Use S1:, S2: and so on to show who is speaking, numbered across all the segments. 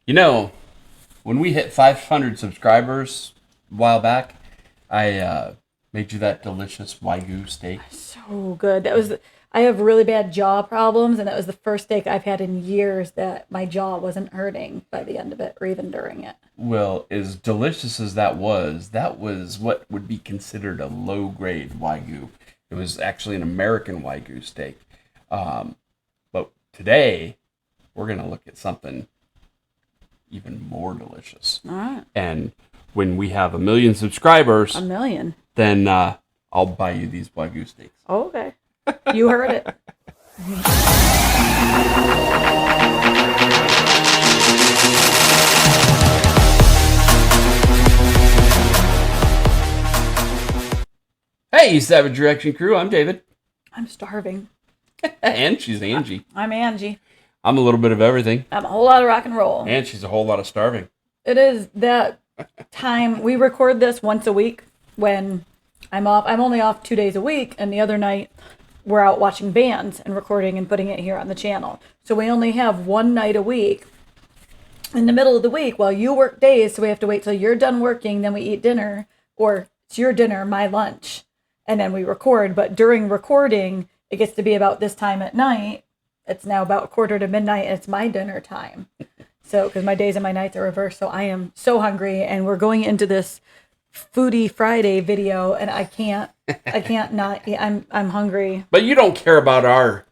S1: You know, when we hit 500 subscribers a while back, I made you that delicious Wagyu steak.
S2: So good. I have really bad jaw problems, and that was the first steak I've had in years that my jaw wasn't hurting by the end of it or even during it.
S1: Well, as delicious as that was what would be considered a low grade Wagyu. It was actually an American Wagyu steak. But today, we're going to look at something even more delicious.
S2: All right.
S1: And when we have 1 million subscribers,
S2: A million.
S1: then I'll buy you these Wagyu steaks.
S2: Oh, okay. You heard it.
S1: Hey, Savage Reaction Crew, I'm David.
S2: I'm starving.
S1: And she's Angie.
S2: I'm Angie.
S1: I'm a little bit of everything.
S2: I'm a whole lot of rock and roll.
S1: And she's a whole lot of starving.
S2: It is that time. We record this once a week when I'm off. I'm only off 2 days a week, and the other night we're out watching bands and recording and putting it here on the channel. So we only have one night a week in the middle of the week while you work days. So we have to wait till you're done working, then we eat dinner, or it's your dinner, my lunch, and then we record. But during recording, it gets to be about this time at night. It's now about 1:45, and it's my dinner time. So, because my days and my nights are reversed, so I am so hungry, and we're going into this Foodie Friday video, and I can't not eat. I'm hungry.
S1: But you don't care about our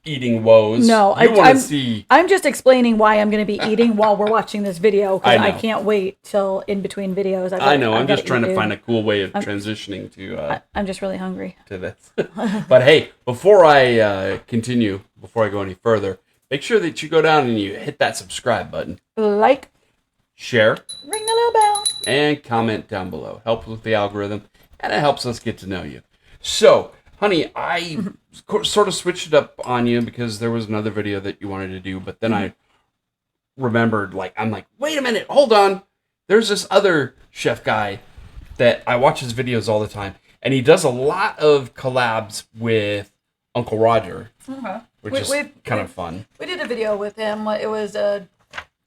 S1: eating woes.
S2: No,
S1: you want to see.
S2: I'm just explaining why I'm going to be eating while we're watching this video, because
S1: I
S2: I
S1: know.
S2: can't wait till in between videos.
S1: I know. I'm
S2: I've
S1: just
S2: gotta
S1: trying
S2: eat,
S1: to find
S2: dude.
S1: a cool way of transitioning to
S2: I'm just really hungry.
S1: to this. But hey, before I continue, before I go any further, make sure that you go down and you hit that subscribe button,
S2: Like,
S1: share,
S2: ring the little bell.
S1: and comment down below. Helps with the algorithm, and it helps us get to know you. So, honey, I sort of switched it up on you because there was another video that you wanted to do, but then I remembered, I'm like, wait a minute, hold on. There's this other chef guy that I watch his videos all the time, and he does a lot of collabs with Uncle Roger, which is kind of fun.
S2: We did a video with him. It was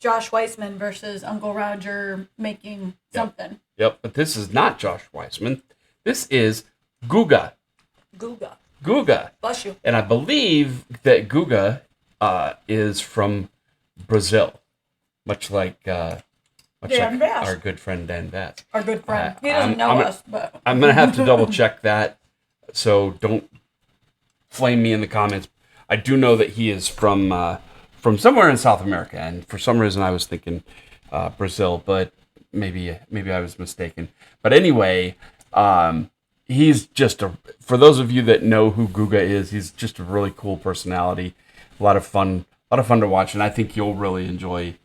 S2: Josh Weissman versus Uncle Roger making something.
S1: Yep, but this is not Josh Weissman. This is Guga.
S2: Guga. Bless you.
S1: And I believe that Guga is from Brazil, much like
S2: Bass.
S1: our good friend Dan Bass.
S2: Our good friend. He doesn't know us, but
S1: I'm going to have to double check that, so don't flame me in the comments. I do know that he is from somewhere in South America, and for some reason I was thinking Brazil, but maybe I was mistaken. But anyway, he's just for those of you that know who Guga is, he's just a really cool personality, a lot of fun to watch, and I think you'll really enjoy.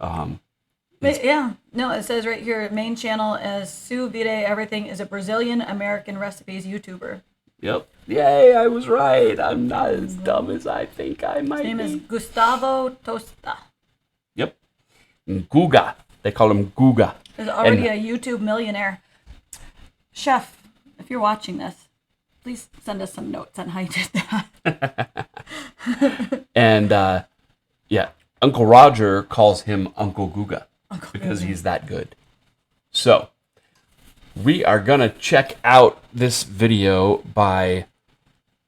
S2: yeah, no, it says right here, main channel as Sous Vide Everything is a Brazilian American recipes YouTuber.
S1: Yep. Yay, I was right. I'm not as dumb as I think I might
S2: His name
S1: be.
S2: is Gustavo Tosta.
S1: Yep. Guga. They call him Guga.
S2: Is already a YouTube millionaire. Chef, if you're watching this, please send us some notes on how you did that.
S1: And yeah, Uncle Roger calls him Uncle Guga because he's that good. So, we are going to check out this video by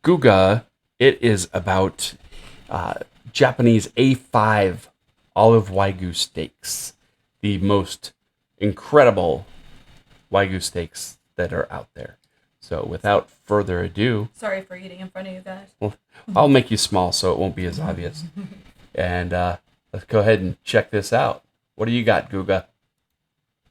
S1: Guga. It is about Japanese A5 olive Wagyu steaks, the most incredible Wagyu steaks that are out there. So without further ado,
S2: Sorry for eating in front of you guys.
S1: well, I'll make you small so it won't be as obvious. And let's go ahead and check this out. What do you got, Guga?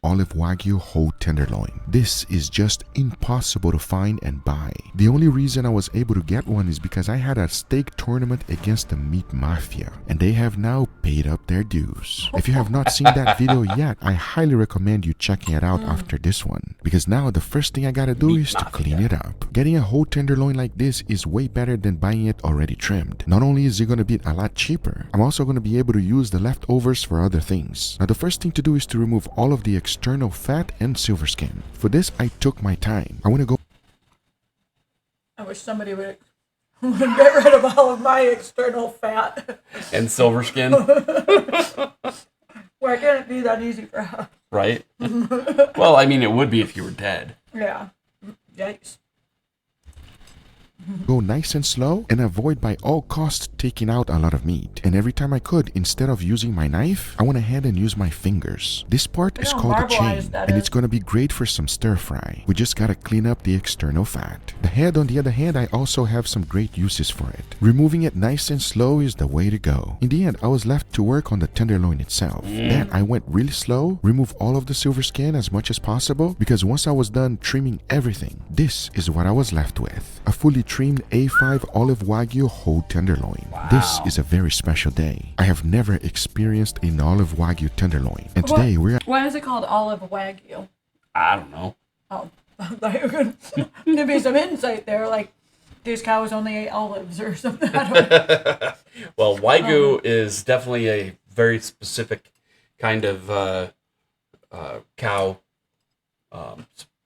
S3: Olive Wagyu whole tenderloin. This is just impossible to find and buy. The only reason I was able to get one is because I had a steak tournament against the meat mafia, and they have now paid up their dues. If you have not seen that video yet, I highly recommend you checking it out after this one, because now the first thing I gotta do is to clean it up. Getting a whole tenderloin like this is way better than buying it already trimmed. Not only is it gonna be a lot cheaper, I'm also gonna be able to use the leftovers for other things. Now the first thing to do is to remove all of the external fat and silver skin. For this, I took my time. I want to go.
S2: I wish somebody would Get rid of all of my external fat.
S1: And silver skin,
S2: Why can't it be that easy for us?
S1: right? Well, I mean, it would be if you were dead.
S2: Yeah. Yikes.
S3: Go nice and slow and avoid by all costs taking out a lot of meat. And every time I could, instead of using my knife, I went ahead and used my fingers. This part is
S2: how
S3: called a chain,
S2: marbleized that
S3: and
S2: is.
S3: it's gonna be great for some stir fry. We just gotta clean up the external fat. The head, on the other hand, I also have some great uses for it. Removing it nice and slow is the way to go. In the end, I was left to work on the tenderloin itself. Then I went really slow, remove all of the silver skin as much as possible, because once I was done trimming everything, this is what I was left with. A fully trimmed A5 olive Wagyu whole tenderloin. This is a very special day. I have never experienced an olive Wagyu tenderloin, and today we're
S2: Why is it called olive Wagyu?
S1: I don't know.
S2: Oh, there'd be some insight there, like these cows only ate olives or something. I don't know.
S1: Well, Wagyu is definitely a very specific kind of cow.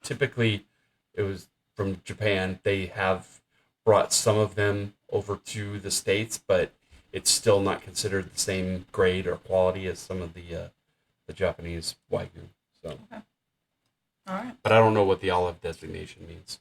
S1: Typically, it was from Japan. They have brought some of them over to the States, but it's still not considered the same grade or quality as some of the Japanese Wagyu. So,
S2: Okay. All right.
S1: but I don't know what the olive designation means.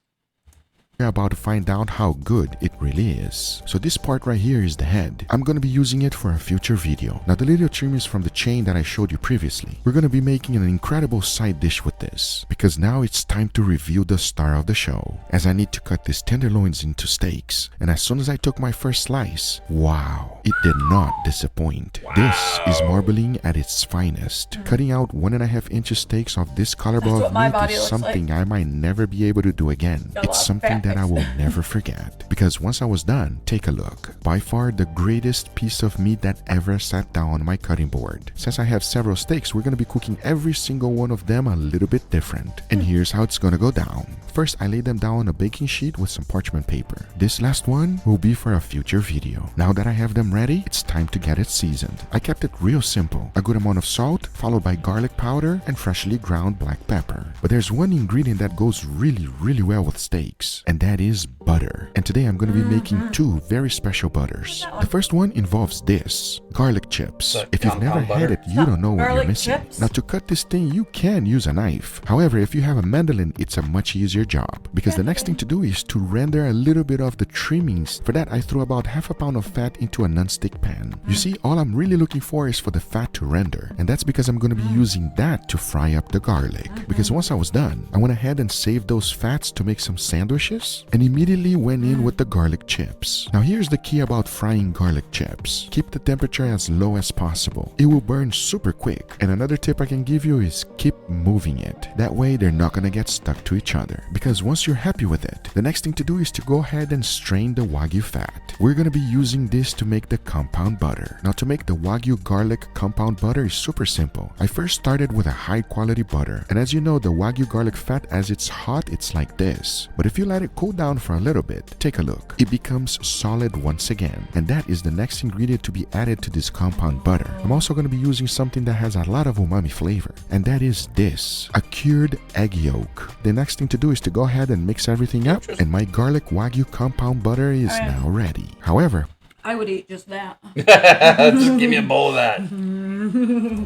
S3: about to find out how good it really is. So this part right here is the head. I'm gonna be using it for a future video. Now the little trim is from the chain that I showed you previously. We're gonna be making an incredible side dish with this, because now it's time to reveal the star of the show, as I need to cut these tenderloins into steaks. And as soon as I took my first slice, wow, it did not disappoint. This is marbling at its finest. Cutting out 1.5 inch steaks of this caliber
S2: That's what
S3: of
S2: my
S3: meat
S2: body
S3: is
S2: looks
S3: something I might never be able to do again.
S2: Got a lot
S3: It's
S2: of
S3: something
S2: fat
S3: that I
S2: mixed
S3: will never forget, because once I was done, take a look. By far the greatest piece of meat that ever sat down on my cutting board. Since I have several steaks, we're gonna be cooking every single one of them a little bit different. And here's how it's gonna go down. First, I lay them down on a baking sheet with some parchment paper. This last one will be for a future video. Now that I have them ready, it's time to get it seasoned. I kept it real simple. A good amount of salt, followed by garlic powder and freshly ground black pepper. But there's one ingredient that goes really well with steaks, and that is butter. And today I'm going to be making two very special butters. The first one involves this, garlic chips.
S1: The
S3: If you've never
S1: compound
S3: had
S1: butter?
S3: it, you don't know what you're
S2: Garlic
S3: missing.
S2: chips?
S3: Now to cut this thing, you can use a knife. However, if you have a mandolin, it's a much easier job, because the next thing to do is to render a little bit of the trimmings. For that, I threw about half a pound of fat into a non-stick pan. You see, all I'm really looking for is for the fat to render, and that's because I'm going to be using that to fry up the garlic. Because once I was done, I went ahead and saved those fats to make some sandwiches, and immediately went in with the garlic chips. Now here's the key about frying garlic chips. Keep the temperature as low as possible. It will burn super quick. And another tip I can give you is keep moving it. That way they're not gonna get stuck to each other. Because once you're happy with it, the next thing to do is to go ahead and strain the Wagyu fat. We're gonna be using this to make the compound butter. Now to make the Wagyu garlic compound butter is super simple. I first started with a high quality butter. And as you know, the Wagyu garlic fat, as it's hot, it's like this. But if you let it cool down for a little bit, take a look. It becomes solid once again. And that is the next ingredient to be added to this compound butter. I'm also going to be using something that has a lot of umami flavor. And that is this, a cured egg yolk. The next thing to do is to go ahead and mix everything up. And my garlic Wagyu compound butter is now ready. However,
S2: I would eat just that.
S1: Just give me a bowl of that.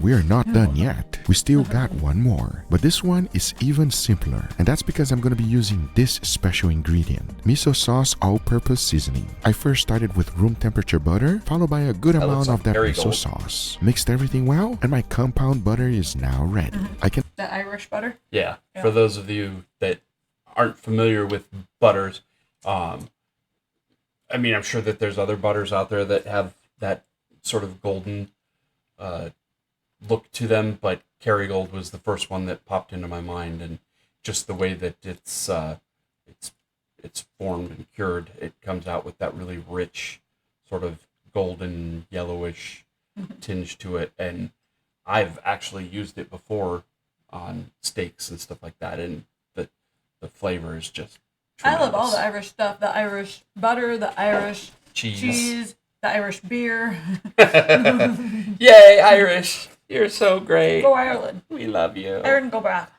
S3: we are not done yet. We still got one more. But this one is even simpler. And that's because I'm going to be using this special ingredient, miso sauce all-purpose seasoning. I first started with room temperature butter, followed by a good amount
S1: like
S3: of that miso
S1: Kerrygold.
S3: sauce. Mixed everything well, and my compound butter is now ready. I can
S2: The Irish butter?
S1: Yeah, for those of you that aren't familiar with butters, I mean, I'm sure that there's other butters out there that have that sort of golden look to them, but Kerrygold was the first one that popped into my mind, and just the way that it's formed and cured, it comes out with that really rich sort of golden yellowish tinge to it. And I've actually used it before on steaks and stuff like that, and the flavor is just tremendous.
S2: I love all the Irish stuff. The Irish butter, the Irish
S1: cheese.
S2: the Irish beer.
S1: Yay, Irish! You're so great.
S2: Go Ireland.
S1: We love you.
S2: Ireland, go back.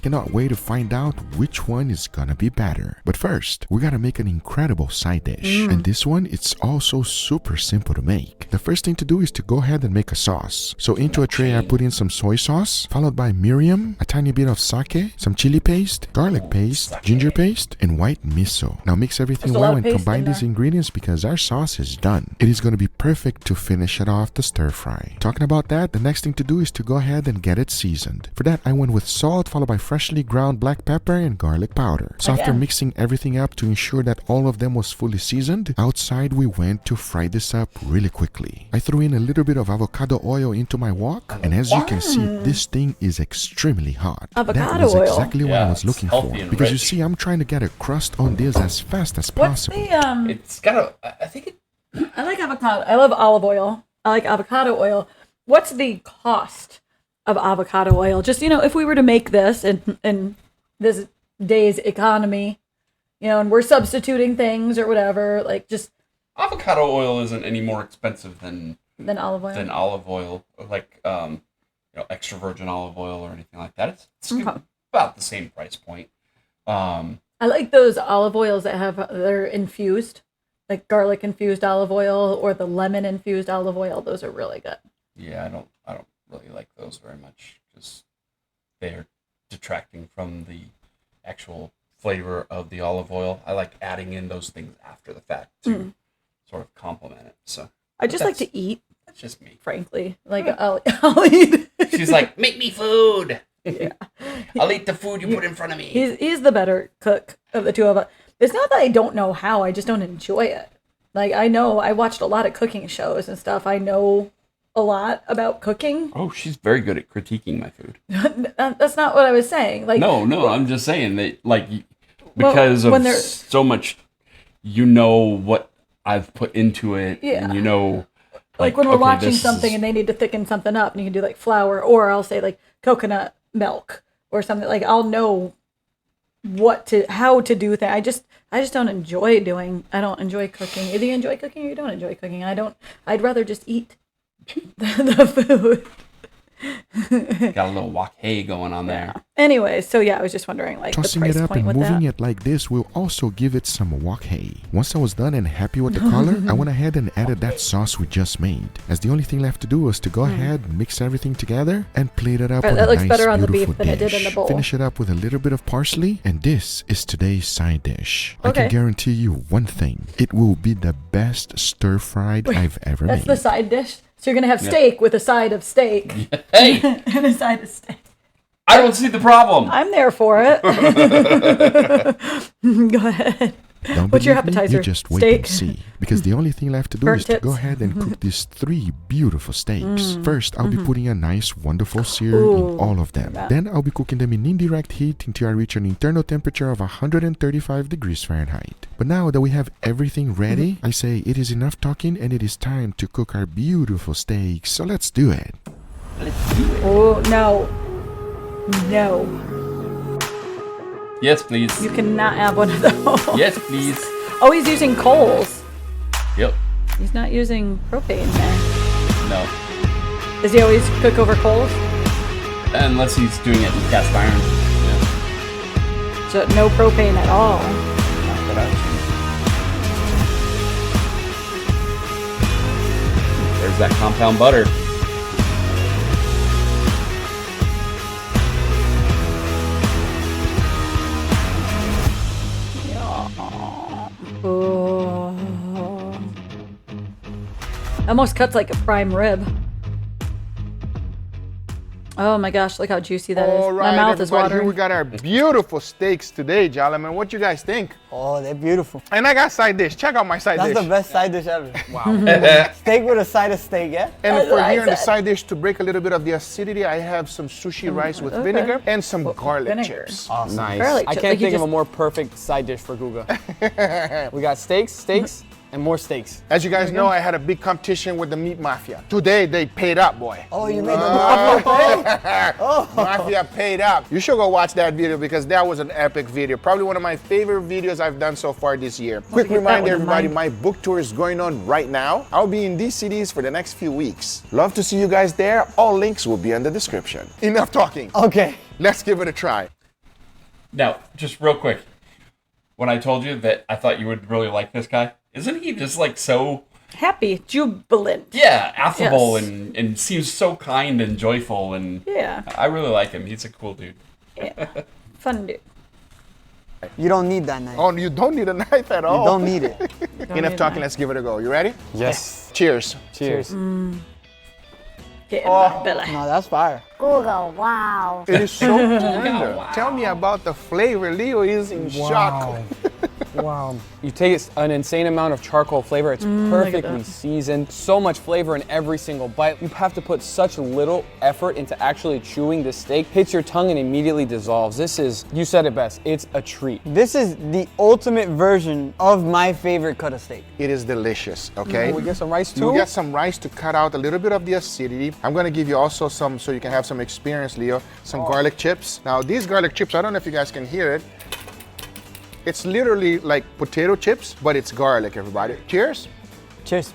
S3: Cannot wait to find out which one is gonna be better. But first, we gotta make an incredible side dish. And this one, it's also super simple to make. The first thing to do is to go ahead and make a sauce. So into a tray, I put in some soy sauce, followed by Miriam, a tiny bit of sake, some chili paste, garlic paste, ginger paste, and white miso. Now mix everything well and combine these ingredients because our sauce is done. It is going to be perfect to finish it off the stir fry. Talking about that, the next thing to do is to go ahead and get it seasoned. For that, I went with salt, followed by freshly ground black pepper and garlic powder. So after mixing everything up to ensure that all of them was fully seasoned, outside we went to fry this up really quickly. I threw in a little bit of avocado oil into my wok, and as you can see, this thing is extremely hot.
S2: Avocado
S3: that was
S2: oil.
S3: exactly what I was looking for. Because you see, I'm trying to get a crust on this as fast as possible.
S1: It's got a, I think it,
S2: I like avocado. I love olive oil. I like avocado oil. What's the cost of avocado oil? Just, if we were to make this in this day's economy, and we're substituting things or whatever, like just...
S1: Avocado oil isn't any more expensive than
S2: olive oil.
S1: Than olive oil, or like extra virgin olive oil or anything like that. It's about the same price point.
S2: I like those olive oils they're infused, like garlic infused olive oil or the lemon infused olive oil. Those are really good.
S1: Yeah, I don't really like those very much because they're detracting from the actual flavor of the olive oil. I like adding in those things after the fact to sort of complement it. So
S2: I just like to eat.
S1: That's just me.
S2: Frankly, like I'll eat.
S1: She's like, make me food.
S2: Yeah.
S1: I'll eat the food you put in front of me.
S2: He's the better cook of the two of us. It's not that I don't know how. I just don't enjoy it. Like I watched a lot of cooking shows and stuff. I know a lot about cooking.
S1: Oh, she's very good at critiquing my food.
S2: That's not what I was saying. Like
S1: no, I'm just saying that because of so much, what I've put into it, and
S2: like when we're watching something and they need to thicken something up, and you can do like flour, or I'll say like coconut milk or something. Like I'll know how to do things. I just don't enjoy doing. I don't enjoy cooking. Either you enjoy cooking or you don't enjoy cooking. I'd rather just eat the food.
S1: Got a little wok hay going on there.
S2: Anyway, so I was just wondering, like,
S3: tossing
S2: the price
S3: it up
S2: point
S3: and
S2: with
S3: moving
S2: that.
S3: it like this will also give it some wok hay. Once I was done and happy with the color, I went ahead and added that sauce we just made. As the only thing left to do was to go ahead, mix everything together, and plate it up on
S2: that
S3: a
S2: looks
S3: nice,
S2: better on the
S3: beautiful
S2: beef than it
S3: dish.
S2: did in the bowl.
S3: Finish it up with a little bit of parsley, and this is today's side dish. I
S2: Okay.
S3: can guarantee you one thing: it will be the best stir-fried I've ever
S2: That's
S3: made.
S2: the side dish. So you're gonna have steak with a side of steak.
S1: Hey,
S2: And a side of steak.
S1: I don't see the problem.
S2: I'm there for it. Go ahead.
S3: Don't
S2: What's your
S3: believe me?
S2: appetizer?
S3: You just wait
S2: Steak?
S3: and see. Because the only thing left to do
S2: Burnt
S3: is to go
S2: tips?
S3: ahead and cook these 3 beautiful steaks. First, I'll be putting a nice, wonderful sear in all of them.
S2: Yeah.
S3: Then I'll be cooking them in indirect heat until I reach an internal temperature of 135 degrees Fahrenheit. But now that we have everything ready, I say it is enough talking and it is time to cook our beautiful steaks. So let's do it.
S2: Oh, no. No.
S1: Yes, please.
S2: You cannot have one of those.
S1: Yes, please.
S2: Oh, he's using coals.
S1: Yep.
S2: He's not using propane there.
S1: No.
S2: Does he always cook over coals?
S1: Unless he's doing it in cast iron. Yeah.
S2: So no propane at all.
S1: Not that I've seen. There's that compound butter.
S2: Oh. Almost cuts like a prime rib. Oh my gosh, look how juicy that is.
S4: All right,
S2: My mouth is
S4: everybody, here
S2: watering.
S4: we got our beautiful steaks today, gentlemen. What you guys think?
S5: Oh, they're beautiful.
S4: And I got side dish. Check out my side
S5: That's
S4: dish.
S5: the best side dish ever.
S4: Wow.
S5: Steak with a side of steak, yeah?
S4: And for here in the
S2: that.
S4: side dish, to break a little bit of the acidity, I have some sushi rice with vinegar and some garlic
S2: vinegar.
S4: chips.
S5: Awesome.
S4: Nice.
S2: Garlic
S6: I
S2: chip,
S6: can't
S2: like you
S6: think of
S2: just-
S6: a more perfect side dish for Guga. We got steaks, and more steaks.
S4: As you guys know, I had a big competition with the Meat Mafia. Today, they paid up, boy.
S5: Oh, you made the mafia pay?
S4: Mafia paid up. You should go watch that video because that was an epic video. Probably one of my favorite videos I've done so far this year. Quick
S2: get that
S4: reminder,
S2: one in
S4: everybody,
S2: mind.
S4: my book tour is going on right now. I'll be in these cities for the next few weeks. Love to see you guys there. All links will be in the description. Enough talking.
S5: Okay.
S4: Let's give it a try.
S1: Now, just real quick, when I told you that I thought you would really like this guy, isn't he just like so
S2: Happy, jubilant.
S1: yeah, affable
S2: Yes.
S1: and seems so kind and joyful and
S2: Yeah.
S1: I really like him. He's a cool dude.
S2: Yeah. Fun dude.
S5: You don't need that knife.
S4: Oh, you don't need a knife at all.
S5: You don't need it.
S2: Don't
S4: Enough
S2: need
S4: talking,
S2: that.
S4: let's give it a go. You ready?
S6: Yes.
S4: Cheers.
S6: Cheers.
S2: Get in my belly.
S5: No, that's fire.
S7: Guga, wow.
S4: It is so tender. Tell me about the flavor. Leo is in shock.
S6: Wow. You taste an insane amount of charcoal flavor. It's perfectly
S2: that.
S6: seasoned. So much flavor in every single bite. You have to put such little effort into actually chewing this steak. Hits your tongue and immediately dissolves. This is, you said it best, it's a treat.
S5: This is the ultimate version of my favorite cut of steak.
S4: It is delicious, okay?
S6: We get some rice too?
S4: You get some rice to cut out a little bit of the acidity. I'm gonna give you also some, so you can have some experience, Leo, some garlic chips. Now these garlic chips, I don't know if you guys can hear it. It's literally like potato chips, but it's garlic, everybody. Cheers.
S5: Cheers.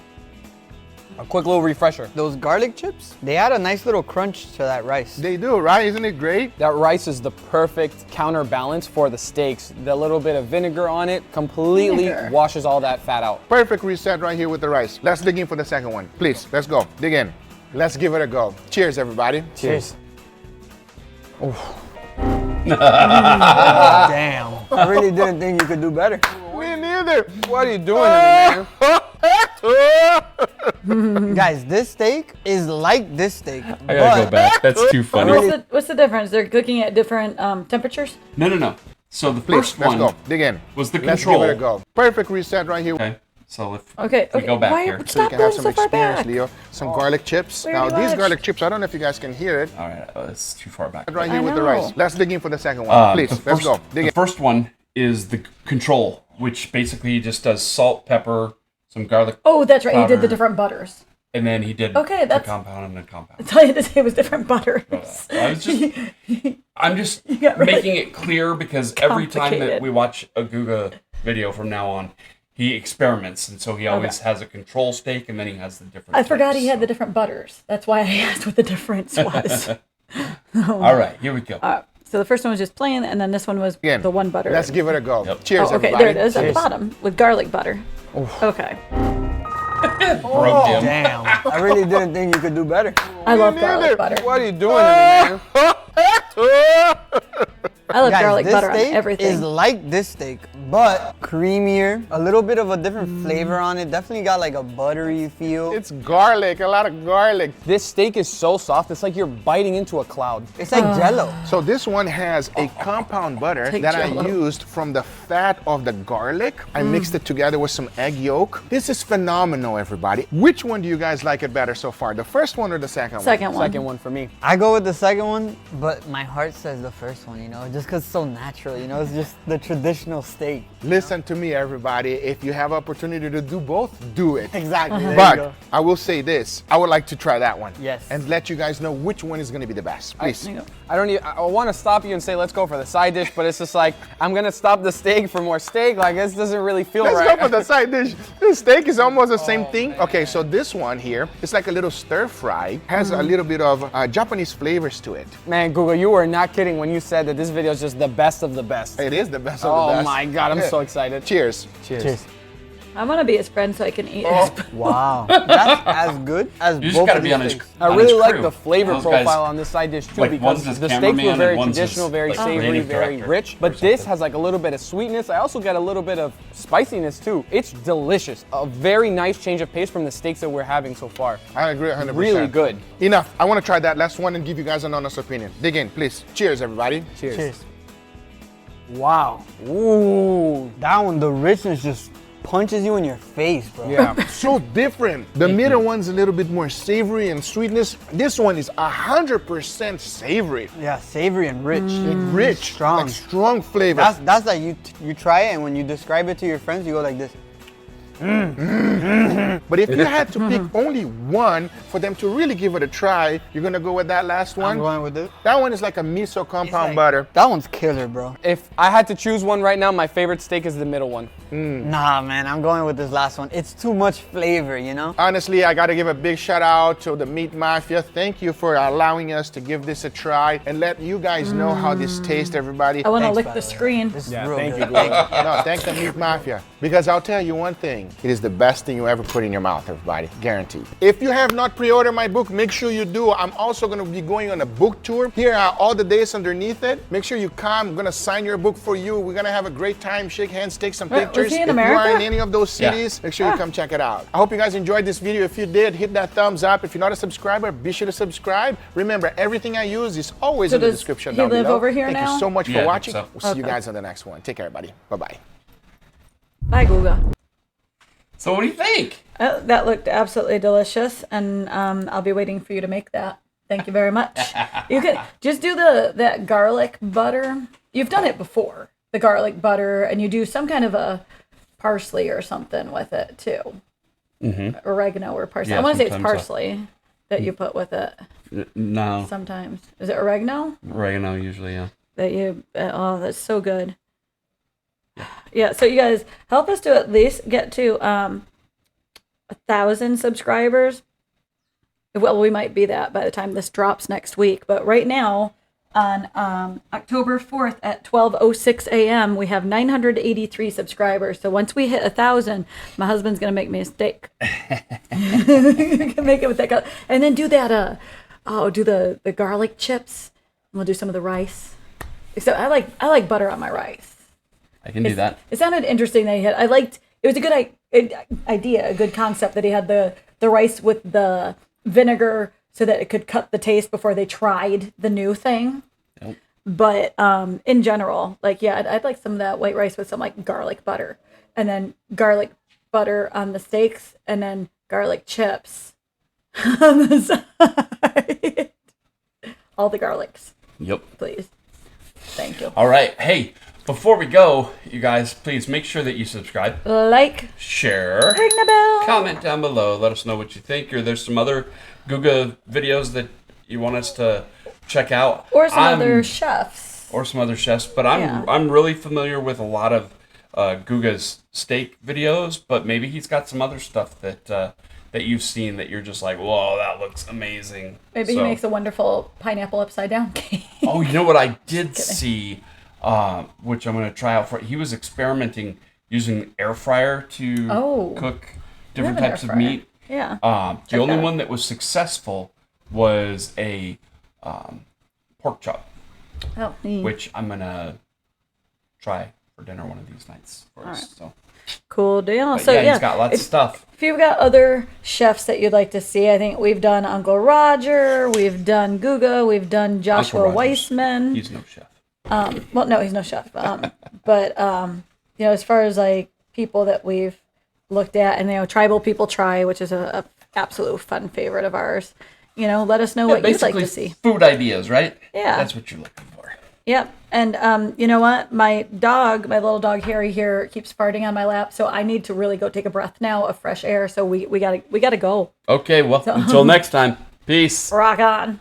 S6: A quick little refresher.
S5: Those garlic chips, they add a nice little crunch to that rice.
S4: They do, right? Isn't it great?
S6: That rice is the perfect counterbalance for the steaks. The little bit of vinegar on it completely washes all that fat out.
S4: Perfect reset right here with the rice. Let's dig in for the second one. Please, let's go. Dig in. Let's give it a go. Cheers, everybody.
S6: Cheers.
S5: Damn. I really didn't think you could do better.
S4: Me neither.
S6: What are you doing to me, man?
S5: Guys, this steak is like this steak.
S1: I gotta go back. That's too funny.
S2: What's the difference? They're cooking at different temperatures?
S1: No. So the
S4: Please,
S1: first
S4: let's
S1: one
S4: go. Dig in.
S1: was the
S4: Let's
S1: control.
S4: give it a go. Perfect reset right here.
S1: Okay. So if
S2: Okay.
S1: we go back
S2: Why,
S1: here.
S4: So you
S2: Stop
S4: can have
S2: going
S4: some
S2: so far
S4: experience,
S2: back.
S4: Leo. Some garlic chips.
S2: Very
S4: Now these
S2: much.
S4: garlic chips, I don't know if you guys can hear it.
S1: All right, it's too far back.
S4: Right here
S2: I
S4: with the
S2: know.
S4: rice. Let's dig in for the second one. Please,
S1: The
S4: let's
S1: first-
S4: go. Dig
S1: The
S4: in.
S1: first one is the control, which basically just does salt, pepper, some garlic,
S2: Oh, that's right. He did the
S1: Powder.
S2: different butters.
S1: and then he did
S2: Okay,
S1: the
S2: that's-
S1: compound and the compound.
S2: That's all you had to say was different butters.
S1: I'm just
S2: got really
S1: making it clear because every time that
S2: complicated.
S1: we watch a Guga video from now on, he experiments, and so he always has a control steak, and then he has the different.
S2: I forgot
S1: types,
S2: he had
S1: so.
S2: the different butters. That's why I asked what the difference was.
S1: All right, here we go.
S2: So the first one was just plain, and then this one was
S4: Again.
S2: the one butter.
S4: Let's give it a go.
S1: Yep.
S4: Cheers,
S2: Oh, okay,
S4: everybody.
S2: there it is at the
S5: Cheers.
S2: bottom with garlic butter. Okay.
S1: Broke him.
S5: Damn. I really didn't think you could do better.
S2: I love
S4: neither.
S2: garlic butter.
S6: What are you doing to me, man?
S2: I love
S5: Guys,
S2: garlic
S5: this
S2: butter on
S5: steak
S2: everything.
S5: is like this steak, but creamier. A little bit of a different flavor on it. Definitely got like a buttery feel.
S4: It's garlic, a lot of garlic.
S6: This steak is so soft, it's like you're biting into a cloud.
S5: It's like Jello.
S4: So this one has a compound butter
S2: Take
S4: that
S2: Jell-O.
S4: I used from the fat of the garlic. I mixed it together with some egg yolk. This is phenomenal, everybody. Which one do you guys like it better so far? The first one or the second one?
S2: Second one.
S6: Second one for me.
S5: I go with the second one, but my heart says the first one, you know, just because it's so natural, you know, it's just the traditional steak.
S4: Listen to me, everybody. If you have opportunity to do both, do it.
S5: Exactly. There you
S4: But
S5: go.
S4: I will say this. I would like to try that one.
S5: Yes.
S4: And let you guys know which one is going to be the best. Please.
S6: I want to stop you and say let's go for the side dish, but it's just like I'm gonna stop the steak for more steak. Like this doesn't really feel
S4: Let's
S6: right.
S4: go for the side dish. This steak is almost the same thing. Okay, so this one here, it's like a little stir fry. Has a little bit of Japanese flavors to it.
S6: Man, Google, you were not kidding when you said that this video is just the best of the best.
S4: It is the best of
S6: Oh
S4: the best.
S6: my God, I'm so excited.
S4: Cheers.
S5: Cheers.
S2: I want to be his friend so I can eat
S4: Oh.
S2: his.
S5: Wow. That's as good as
S1: You just
S5: both
S1: gotta
S5: of
S1: be
S5: these
S1: on his.
S5: steaks.
S6: I
S1: on
S6: really
S1: his
S6: like
S1: crew.
S6: the flavor
S1: Those guys-
S6: profile on this side dish too,
S1: like,
S6: because
S1: one's his
S6: the steaks were
S1: cameraman
S6: very
S1: and one's his,
S6: traditional, very
S1: like,
S6: savory,
S1: creative
S6: very
S1: director
S6: rich.
S1: or
S6: But this
S1: something.
S6: has like a little bit of sweetness. I also get a little bit of spiciness too. It's delicious. A very nice change of pace from the steaks that we're having so far.
S4: I agree 100%.
S6: Really good.
S4: Enough. I want to try that last one and give you guys an honest opinion. Dig in, please. Cheers, everybody.
S6: Cheers.
S5: Cheers. Wow. Ooh. That one, the richness just punches you in your face, bro.
S6: Yeah.
S4: So different. The middle one's a little bit more savory and sweetness. This one is 100% savory.
S5: Yeah, savory and rich.
S4: Rich,
S5: Strong.
S4: like strong flavor.
S5: That's like you try it and when you describe it to your friends, you go like this.
S4: But if you had to pick only one for them to really give it a try, you're gonna go with that last one?
S5: I'm going with it.
S4: That one is like a miso compound butter.
S5: That one's killer, bro.
S6: If I had to choose one right now, my favorite steak is the middle one.
S5: Nah, man, I'm going with this last one. It's too much flavor, you know?
S4: Honestly, I gotta give a big shout out to the Meat Mafia. Thank you for allowing us to give this a try and let you guys know how this tastes, everybody.
S2: I want to
S5: Thanks,
S2: lick
S5: by
S2: the
S5: the way.
S2: screen.
S5: This is
S6: Yeah,
S5: real
S6: thank
S5: good.
S6: you,
S4: No, thank the Meat Mafia. Because I'll tell you one thing, it is the best thing you ever put in your mouth, everybody, guaranteed. If you have not pre-ordered my book, make sure you do. I'm also gonna be going on a book tour. Here are all the dates underneath it. Make sure you come, I'm gonna sign your book for you. We're gonna have a great time, shake hands, take some
S2: Wait, was
S4: pictures.
S2: he in
S4: If you are
S2: America?
S4: in any of those cities, make sure you come check it out. I hope you guys enjoyed this video. If you did, hit that thumbs up. If you're not a subscriber, be sure to subscribe. Remember, everything I use is always
S2: So
S4: in the
S2: does
S4: description
S2: he
S4: down
S2: live
S4: below.
S2: over here
S4: Thank
S2: now?
S4: you so much
S1: Yeah, I
S4: for
S1: think
S4: watching.
S1: so.
S4: We'll see you
S2: Okay.
S4: guys on the next one. Take care, everybody. Bye-bye.
S2: Bye, Guga.
S1: So what do you think?
S2: That looked absolutely delicious, and I'll be waiting for you to make that. Thank you very much. You can just do that garlic butter. You've done it before, the garlic butter, and you do some kind of a parsley or something with it too. Oregano or parsley.
S1: Yeah,
S2: I want to say it's
S1: sometimes
S2: parsley that you put with it.
S1: No,
S2: Sometimes is it oregano
S1: oregano usually, yeah.
S2: that you? Oh, that's so good. Yeah. So you guys help us to at least get to 1,000 subscribers. Well, we might be that by the time this drops next week. But right now, on October 4th at 12:06 a.m., we have 983 subscribers. So once we hit 1,000, my husband's gonna make me a steak. You can make it with that, and then do that. Do the garlic chips. And we'll do some of the rice. So I like butter on my rice.
S1: I can do that.
S2: It sounded interesting that he had. It was a good idea, a good concept that he had the rice with the vinegar so that it could cut the taste before they tried the new thing.
S1: Yep.
S2: But in general, I'd like some of that white rice with some garlic butter, and then garlic butter on the steaks, and then garlic chips on the side. All the garlics,
S1: Yep.
S2: please. Thank you.
S1: All right. Hey, before we go, you guys, please make sure that you subscribe,
S2: Like,
S1: share,
S2: ring the bell.
S1: comment down below. Let us know what you think. Or there's some other Guga videos that you want us to check out,
S2: Or some other chefs.
S1: or some other chefs. But I'm really familiar with a lot of Guga's steak videos. But maybe he's got some other stuff that you've seen that you're just like, whoa, that looks amazing.
S2: Maybe he makes a wonderful pineapple upside down cake.
S1: Oh, you know what I did see, which I'm going to try out for. He was experimenting using air fryer to cook different
S2: have an
S1: types
S2: air
S1: of
S2: fryer.
S1: meat.
S2: Yeah.
S1: The
S2: Check
S1: only
S2: that out.
S1: one that was successful was a pork chop,
S2: Oh, neat.
S1: which I'm going to try for dinner one of these nights for us. So,
S2: Cool deal.
S1: but
S2: So
S1: yeah, he's got lots of stuff.
S2: If you've got other chefs that you'd like to see, I think we've done Uncle Roger, we've done Guga, we've done Joshua
S1: Uncle Rogers.
S2: Weissman.
S1: He's no chef.
S2: Well, no, he's no chef. But as far as people that we've looked at, and Tribal People Try, which is a absolute fun favorite of ours. Let us know what you'd like to see.
S1: Food ideas, right?
S2: Yeah.
S1: That's what you're looking for.
S2: Yep. And you know what? My little dog Harry here keeps farting on my lap, so I need to really go take a breath now of fresh air. So we gotta go.
S1: Okay, well, until next time. Peace.
S2: Rock on.